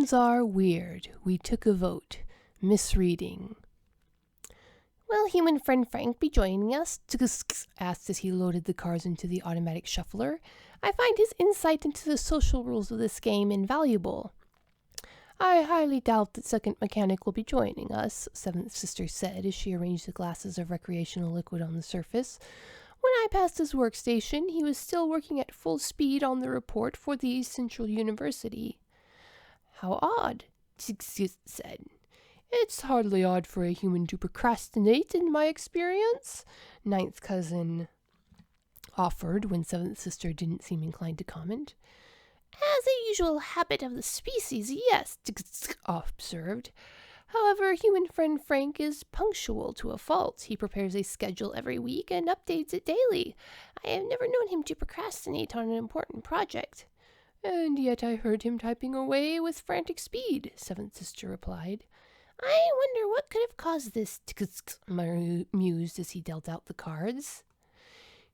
Humans are weird. We took a vote. Misreading. Will human friend Frank be joining us? Asked as he loaded the cards into the automatic shuffler. I find his insight into the social rules of this game invaluable. I highly doubt that second mechanic will be joining us, Seventh Sister said as she arranged the glasses of recreational liquid on the surface. When I passed his workstation, he was still working at full speed on the report for the East Central University. How odd, said. It's hardly odd for a human to procrastinate, in my experience, Ninth Cousin offered when Seventh Sister didn't seem inclined to comment. As a usual habit of the species, yes, observed. However, human friend Frank is punctual to a fault. He prepares a schedule every week and updates it daily. I have never known him to procrastinate on an important project. And yet I heard him typing away with frantic speed, Seventh Sister replied. I wonder what could have caused this, mused as he dealt out the cards.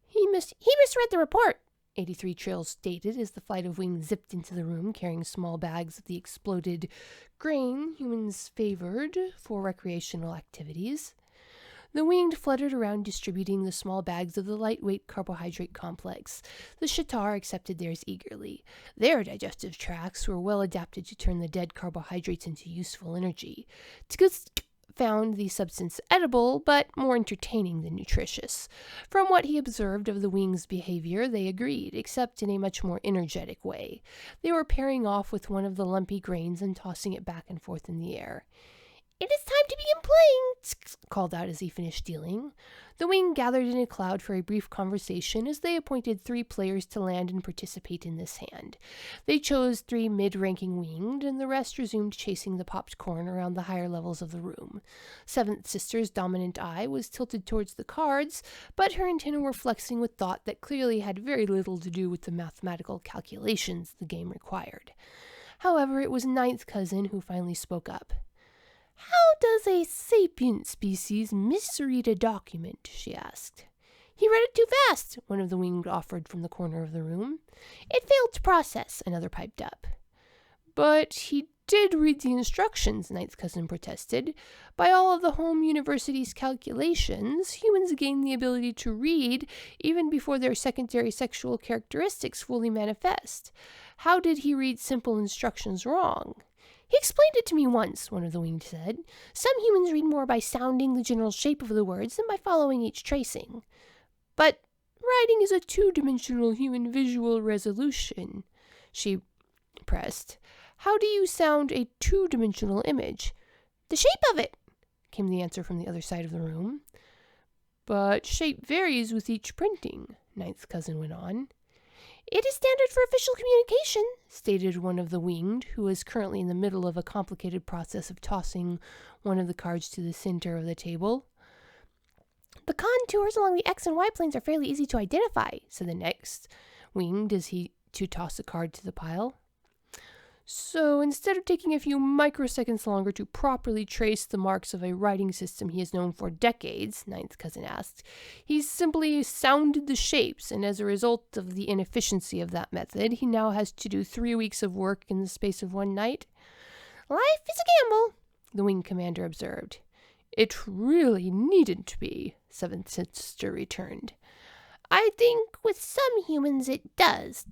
He misread the report, 83 Trails stated as the flight of wings zipped into the room carrying small bags of the exploded grain humans favored for recreational activities. The winged fluttered around distributing the small bags of the lightweight carbohydrate complex. The Shatar accepted theirs eagerly. Their digestive tracts were well adapted to turn the dead carbohydrates into useful energy. Tsk found the substance edible, but more entertaining than nutritious. From what he observed of the wing's behavior, they agreed, except in a much more energetic way. They were pairing off with one of the lumpy grains and tossing it back and forth in the air. It is time to begin playing, called out as he finished dealing. The wing gathered in a cloud for a brief conversation as they appointed 3 players to land and participate in this hand. They chose 3 mid-ranking winged, and the rest resumed chasing the popped corn around the higher levels of the room. Seventh Sister's dominant eye was tilted towards the cards, but her antennae were flexing with thought that clearly had very little to do with the mathematical calculations the game required. However, it was Ninth Cousin who finally spoke up. How does a sapient species misread a document? She asked. He read it too fast, one of the winged offered from the corner of the room. It failed to process, another piped up. But he did read the instructions, Ninth Cousin protested. By all of the home university's calculations, humans gain the ability to read even before their secondary sexual characteristics fully manifest. How did he read simple instructions wrong? He explained it to me once, one of the winged said. Some humans read more by sounding the general shape of the words than by following each tracing. But writing is a 2-dimensional human visual resolution, she pressed. How do you sound a 2-dimensional image? The shape of it, came the answer from the other side of the room. But shape varies with each printing, Ninth Cousin went on. It is standard for official communication, stated one of the winged, who was currently in the middle of a complicated process of tossing one of the cards to the center of the table. The contours along the X and Y planes are fairly easy to identify, said the next winged as he tossed a card to the pile. So instead of taking a few microseconds longer to properly trace the marks of a writing system he has known for decades, Ninth Cousin asked, he simply sounded the shapes, and as a result of the inefficiency of that method, he now has to do 3 weeks of work in the space of one night. Life is a gamble, the wing commander observed. It really needn't to be, Seventh Sister returned. I think with some humans it does,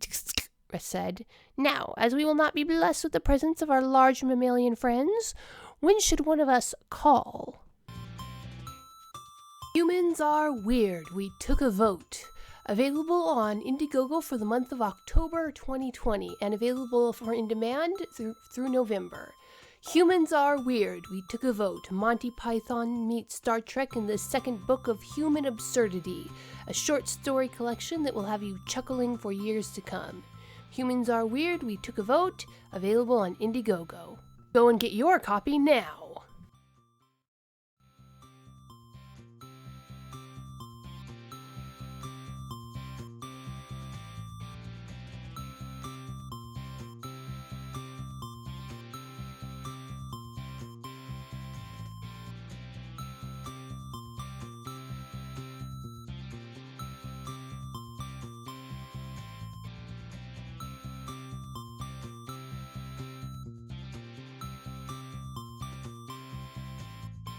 said. Now, as we will not be blessed with the presence of our large mammalian friends, when should one of us call? Humans are weird. We took a vote. Available on Indiegogo for the month of October 2020 and available for in demand through November. Humans are weird. We took a vote. Monty Python meets Star Trek in the second book of Human Absurdity, a short story collection that will have you chuckling for years to come. Humans Are Weird, We Took a Vote, available on Indiegogo. Go and get your copy now!